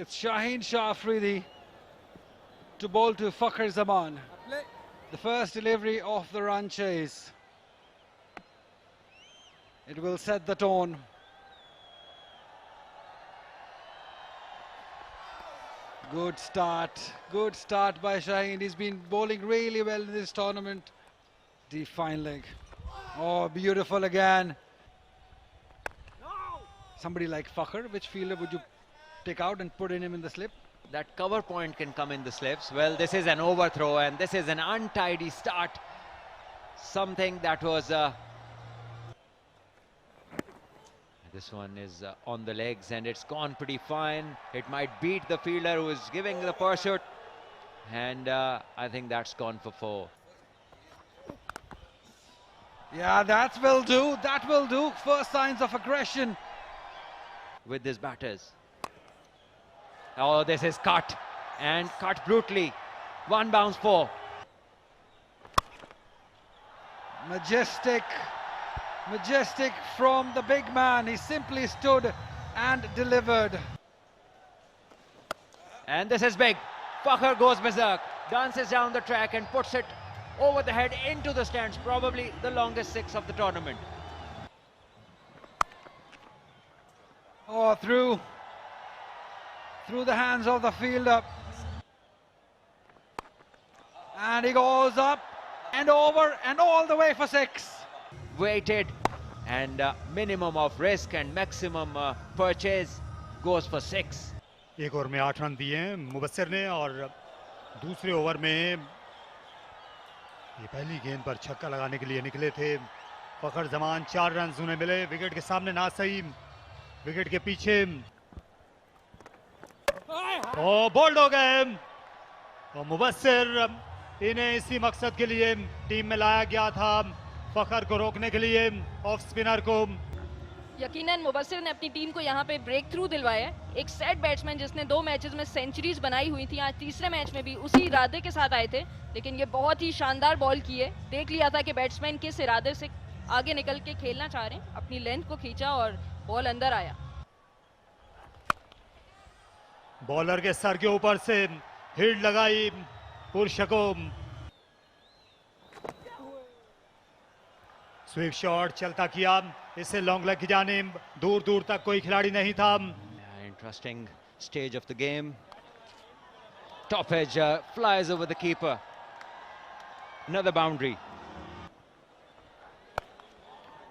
It's Shaheen Shah Afridi to bowl to Fakhar Zaman. The first delivery of the run chase. It will set the tone. Good start by Shaheen. He's been bowling really well in this tournament. Deep fine leg. Oh, beautiful again. Somebody like Fakhar, which fielder would you take out and put in him in the slip? That cover point can come in the slips. Well, this is an overthrow and this is an untidy start. Something that was... this one is on the legs and it's gone pretty fine. It might beat the fielder who is giving the pursuit. And I think that's gone for 4. Yeah, that will do. That will do. First signs of aggression with these batters. Oh, this is cut and cut brutally. 1 bounce 4. Majestic from the big man. He simply stood and delivered. And this is big. Fakhar goes berserk, dances down the track and puts it over the head into the stands. Probably the longest 6 of the tournament. Oh, through the hands of the fielder. And he goes up and over and all the way for 6. Weighted and minimum of risk and maximum purchase goes for 6. एक over में 8 run दिए हैं मुबस्सिर ने और दूसरे over में ये पहली गेंद पर छक्का लगाने के लिए निकले थे फखर जमान। 4 रन उन्हें मिले। विकेट के सामने ना सही, विकेट के पीछे बोल्ड हो गए और मुबस्सिर इन्हें इसी मकसद के लिए टीम में लाया गया था, फखर को रोकने के लिए, ऑफ स्पिनर को। यकीनन मुबस्सिर ने अपनी टीम को यहाँ पे ब्रेक थ्रू दिलवाया है। एक सेट बैट्समैन जिसने 2 मैचेस में सेंचुरीज बनाई हुई थी, आज तीसरे मैच में भी उसी इरादे के साथ आए थे, लेकिन ये बहुत ही शानदार बॉल किए। देख लिया था कि बैट्समैन किस इरादे से आगे निकल के खेलना चाह रहे हैं, अपनी लेंथ को खींचा और बॉल अंदर आया। बॉलर के सर के ऊपर से हिट लगाई पुरुष को। स्वीप शॉट चलता किया, इससे लॉन्ग लेग की जानिब, दूर दूर तक कोई खिलाड़ी नहीं था। Interesting stage of the game. Top edge flies over the keeper. Another boundary.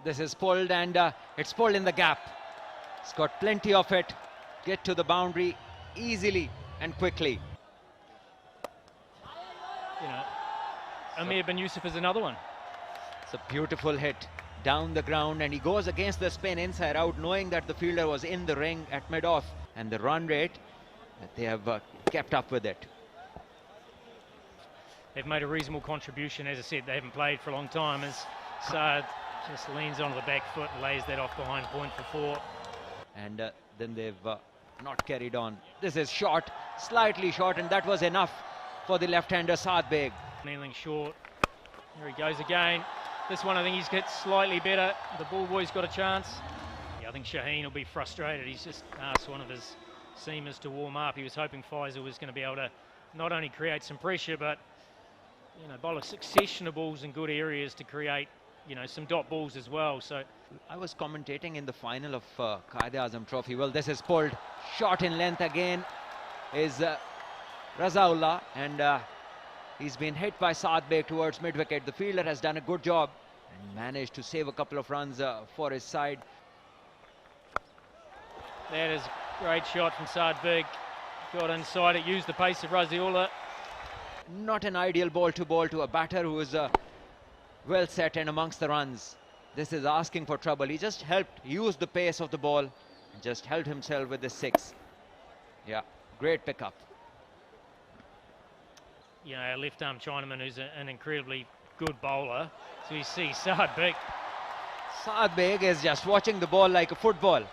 This is pulled and it's pulled in the gap. It's got plenty of it. Get to the boundary easily and quickly. You know, Amir bin Yusuf is another one. It's a beautiful hit down the ground and he goes against the spin inside out, knowing that the fielder was in the ring at mid-off, and the run rate, they have kept up with it. They've made a reasonable contribution. As I said, they haven't played for a long time, as Saad just leans onto the back foot and lays that off behind point for 4. And then they've not carried on. This is short, slightly short, and that was enough for the left-hander Saad Beg. Kneeling short. Here he goes again. This one I think he's hit slightly better. The ball boy's got a chance. Yeah, I think Shaheen will be frustrated. He's just asked one of his seamers to warm up. He was hoping Faisal was going to be able to not only create some pressure, but, you know, bowl a succession of balls in good areas to create, you know, some dot balls as well. So I was commentating in the final of Quaid-e-Azam Trophy. Well, this is pulled short in length again is Razaullah, and he's been hit by Saad Beg towards mid-wicket. The fielder has done a good job and managed to save a couple of runs for his side. That is a great shot from Saad Beg. Got inside it, used the pace of Raziullah. Not an ideal ball to a batter who is well set and amongst the runs. This is asking for trouble. He just helped use the pace of the ball and just held himself with the 6. Yeah, great pickup. You know, our left-arm Chinaman, who's an incredibly good bowler. So you see Saad Beg. Saad Beg is just watching the ball like a football.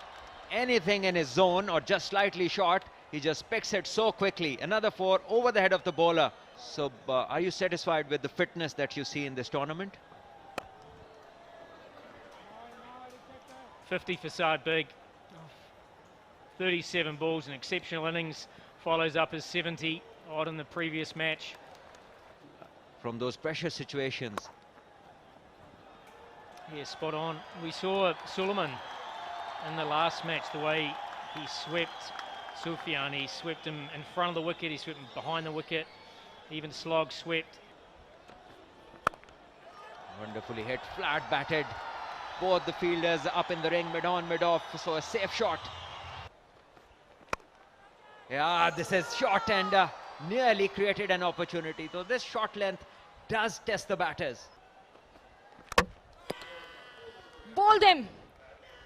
Anything in his zone or just slightly short, he just picks it so quickly. Another 4 over the head of the bowler. So are you satisfied with the fitness that you see in this tournament? 50 for Saad Beg. 37 balls, an exceptional innings, follows up his 70 odd in the previous match. From those pressure situations. Yeah, spot on. We saw Suleiman in the last match, the way he swept Sufyan. He swept him in front of the wicket, he swept him behind the wicket, even Slog swept. Wonderfully hit, flat batted. Both the fielders up in the ring, mid on, mid off, so a safe shot. Yeah, this is short and nearly created an opportunity. So this short length does test the batters. Bowled him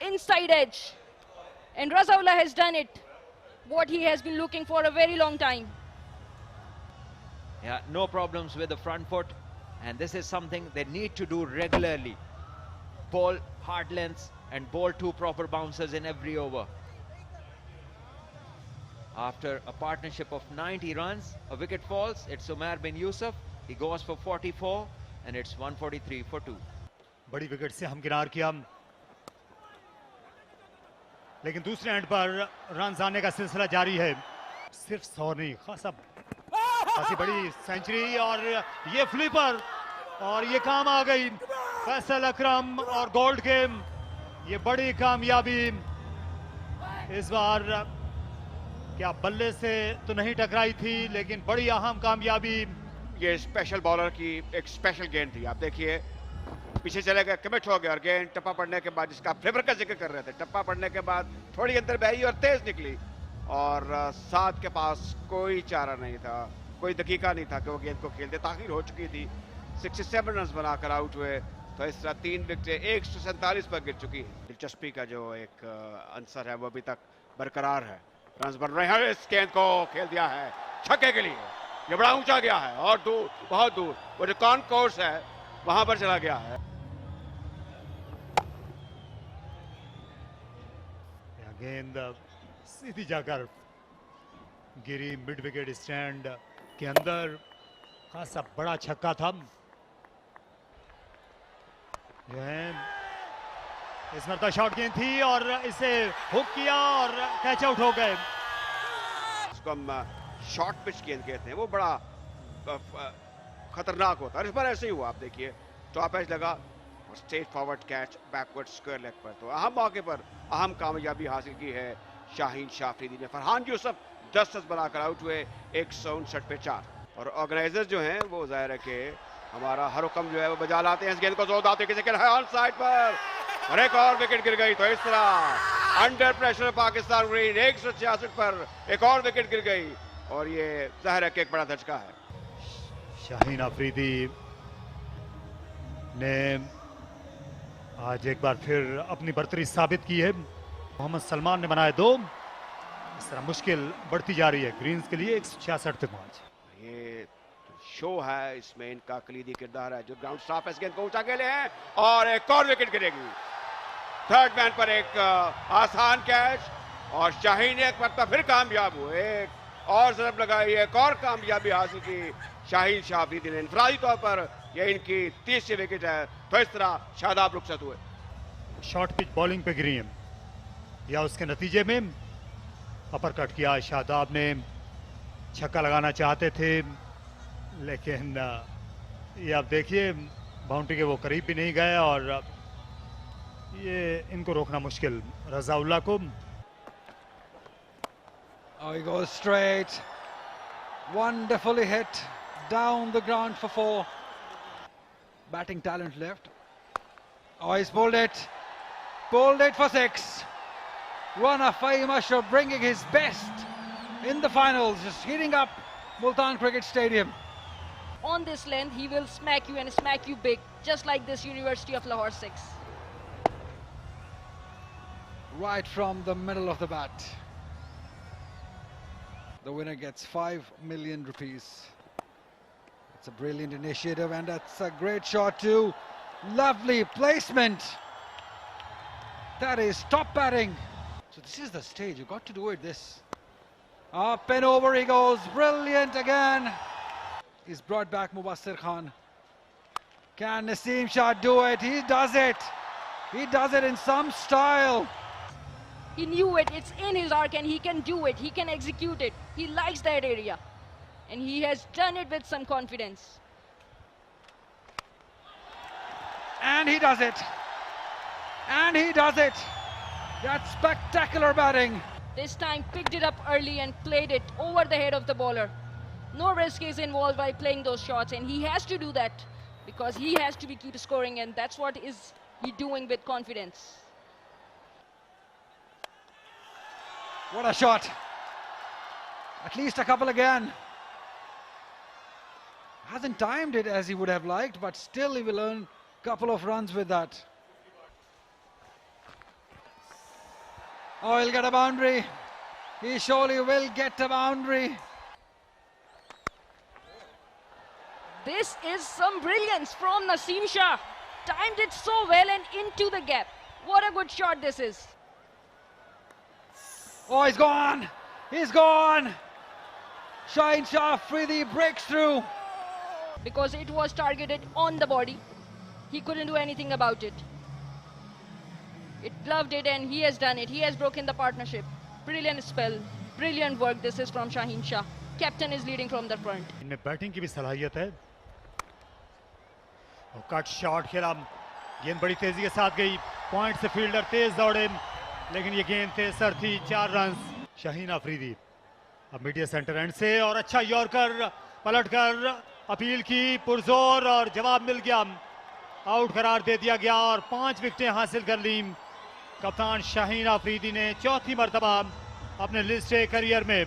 inside edge, and Razaullah has done it, what he has been looking for a very long time. Yeah, no problems with the front foot, and this is something they need to do regularly. Bowl hard lengths and bowl 2 proper bounces in every over. After a partnership of 90 runs, a wicket falls. It's Umair bin Yusuf. He goes for 44 and it's 143 for 2. बड़ी wicket से हमकिनार किया, लेकिन दूसरे and पर runs आने का सिलसिला जारी है. सिर्फ 100 नहीं, खासी बड़ी सेंचुरी और ये फ्लिपर और ये काम आ गई. फैसल अकरम और गोल्ड के ये बड़ी कामयाबी इस बार. क्या बल्ले से तो नहीं टकराई थी, लेकिन बड़ी अहम कामयाबी. ये स्पेशल बॉलर की एक स्पेशल गेंद थी. आप देखिए पीछे चले गए, कमिट हो गया और गेंद टप्पा पड़ने के बाद, जिसका फ्लेवर का जिक्र कर रहे थे, टप्पा पड़ने के बाद थोड़ी अंदर बही और तेज निकली और साथ के पास कोई चारा नहीं था, कोई दकीका नहीं था कि वो गेंद को खेलते. ताखीर हो चुकी थी, 67 रन बनाकर आउट हुए. तो इस तरह 3 विकेटें 147 पर गिर चुकी है. दिलचस्पी का जो एक आंसर है वो अभी तक बरकरार है. रन बन रहे हैं. इस गेंद को खेल दिया है छक्के के लिए. ये बड़ा ऊंचा गया है और दूर, बहुत दूर, वो जो कॉन्कोर्स है वहां पर चला गया है. गेंद सीधी जाकर गिरी मिड विकेट स्टैंड के अंदर. खासा बड़ा छक्का था. जो है इस मरतबा शॉर्ट गेंद थी और इसे हुक किया और कैच आउट हो गए. इसको हम शॉर्ट पिच गेंद कहते हैं. वो बड़ा खतरनाक होता है. इस बार ऐसे ही हुआ. आप देखिए टॉप एज लगा और straight forward catch backward square leg पर. तो अहम मौके पर अहम कामयाबी हासिल की है शाहीन शाफरीदी ने. फरहान यूसुफ 10 रन बनाकर आउट हुए 159 पे 4. और ऑर्गेनाइजर जो हैं वो जाहिर है कि हमारा हर हुक्म जो है वो बजा लाते हैं. इस गेंद को जोरदार तरीके से खेला है ऑन साइड पर और एक और विकेट गिर गई. तो इस तरह अंडर प्रेशर पाकिस्तान ग्रीन 166 पर एक और विकेट गिर गई और ये जाहिर है कि एक बड़ा धचका है. शाहीन अफरीदी ने आज एक बार फिर अपनी बर्तरी साबित की है. मोहम्मद सलमान ने बनाए 2. इस तरह मुश्किल बढ़ती जा रही है ग्रीन्स के लिए. 166 पे 5. ये शो है, इसमें इनका कलीदी किरदार है. जो ग्राउंड स्टाफ इस गेंद को ऊंचा खेले हैं और एक और विकेट गिरेगी. थर्ड मैन पर एक आसान कैच और शाहीन एक मरतबा फिर कामयाब हुए. एक और जरब लगाई, एक और कामयाबी हासिल की शाहीन शाफरीदी ने. इनफरादी तौर पर यह इनकी 30वीं विकेट है. तो इस तरह शादाब रुखसत हुए. शॉर्ट पिच बॉलिंग पे गिरी है या उसके नतीजे में अपर कट किया. शादाब ने छक्का लगाना चाहते थे, लेकिन ये आप देखिए बाउंड्री के वो करीब भी नहीं गए और ये इनको रोकना मुश्किल. रजाउल्लाह को. Oh, he goes straight. Wonderfully hit down the ground for 4. Batting talent left. Oh, he's pulled it. Pulled it for 6. Rana Fahim Ashraf bringing his best in the finals, just heating up Multan Cricket Stadium. On this length, he will smack you and smack you big, just like this University of Lahore 6. Right from the middle of the bat. The winner gets 5 million rupees. It's a brilliant initiative and that's a great shot too. Lovely placement. That is top batting. So this is the stage, you've got to do it this. Up and over he goes, brilliant again. He's brought back Mubassir Khan. Can Naseem Shah do it? He does it. He does it in some style. He knew it. It's in his arc and he can do it. He can execute it. He likes that area. And he has done it with some confidence. And he does it. And he does it. That's spectacular batting. This time picked it up early and played it over the head of the bowler. No risk is involved by playing those shots, and he has to do that because he has to keep scoring, and that's what is he doing with confidence. What a shot. At least a couple again. Hasn't timed it as he would have liked, but still he will earn a couple of runs with that. Oh, he'll get a boundary. He surely will get a boundary. This is some brilliance from Naseem Shah. Timed it so well and into the gap. What a good shot this is. Oh, he's gone. He's gone. Shaheen Shah Afridi breaks through. Because it was targeted on the body. He couldn't do anything about it. It loved it and he has done it. He has broken the partnership. Brilliant spell. Brilliant work. This is from Shaheen Shah. Captain is leading from the front. इनमें batting की भी सलाहियत है और cut shot खेला, गेंद बड़ी तेजी के साथ गई, पॉइंट से फील्डर तेज दौड़े लेकिन ये गेंद तेज सर थी। 4 रन शाहीन अफरीदी अब मीडिया सेंटर एंड से और अच्छा यॉर्कर पलटकर अपील की पुरजोर और जवाब मिल गया, आउट करार दे दिया गया और 5 विकेटें हासिल कर ली कप्तान शाहीन अफरीदी ने। चौथी मर्तबा अपने लिस्ट ए करियर में।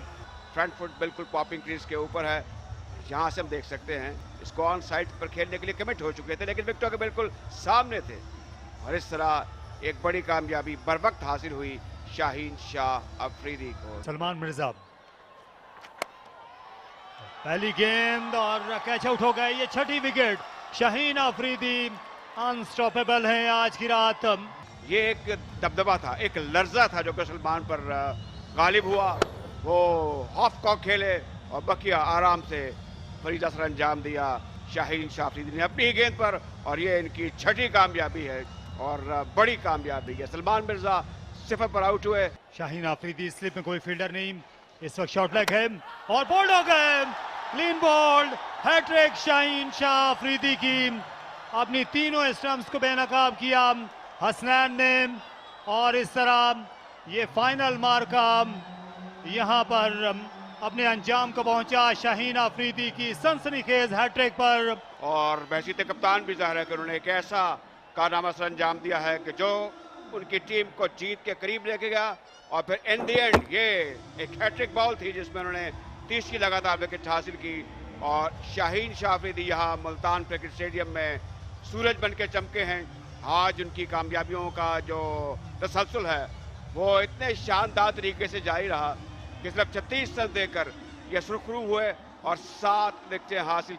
फ्रंट फुट बिल्कुल पॉपिंग क्रीज के ऊपर है, यहाँ से हम देख सकते हैं इसको ऑन साइड पर खेलने के लिए कमिट हो चुके थे लेकिन विकेटों के बिल्कुल सामने थे और इस तरह एक बड़ी कामयाबी बर वक्त हासिल हुई शाहीन शाह अफरीदी को। सलमान मिर्जा पहली गेंद और कैच आउट हो गए, ये 6ठी विकेट। शाहीन अफरीदी अनस्टॉपेबल हैं आज की रात। ये एक दबदबा था, एक लर्जा था जो कि सलमान पर गालिब हुआ। वो हाफ कॉक खेले और बकिया आराम से फरीदा सर अंजाम दिया शाहीन शाह अफरीदी ने अपनी ही गेंद पर और ये इनकी 6ठी कामयाबी है और बड़ी कामयाबी है। सलमान मिर्जा 0 पर आउट हुए। शाहीन अफरीदी स्लिप में कोई फील्डर नहीं, इस वक्त शॉट लेग है और बोल्ड हो गए, clean bold, hat trick Shaheen Shah Afridi की। अपनी तीनों स्टंप्स को बेनकाब किया हसनैन ने और इस तरह ये फाइनल मार्का यहां पर अपने अंजाम को पहुंचा शाहीन अफरीदी की सनसनीखेज हैट्रिक पर। और महसीत कप्तान भी जाहिर है कि उन्होंने एक ऐसा कारनामा सर अंजाम दिया है कि जो उनकी टीम को जीत के करीब लेके गया और फिर इन दी एंड ये एक हैट्रिक बॉल थी जिसमें उन्होंने 30 की लगातार विकेट हासिल की और शाहीन शाह अफरीदी यहाँ मुल्तान क्रिकेट स्टेडियम में सूरज बन के चमके हैं। आज उनकी कामयाबियों का जो तसलसल है वो इतने शानदार तरीके से जारी रहा कि सिर्फ 36 रन देकर ये सुरखरू हुए और 7 विकेटें हासिल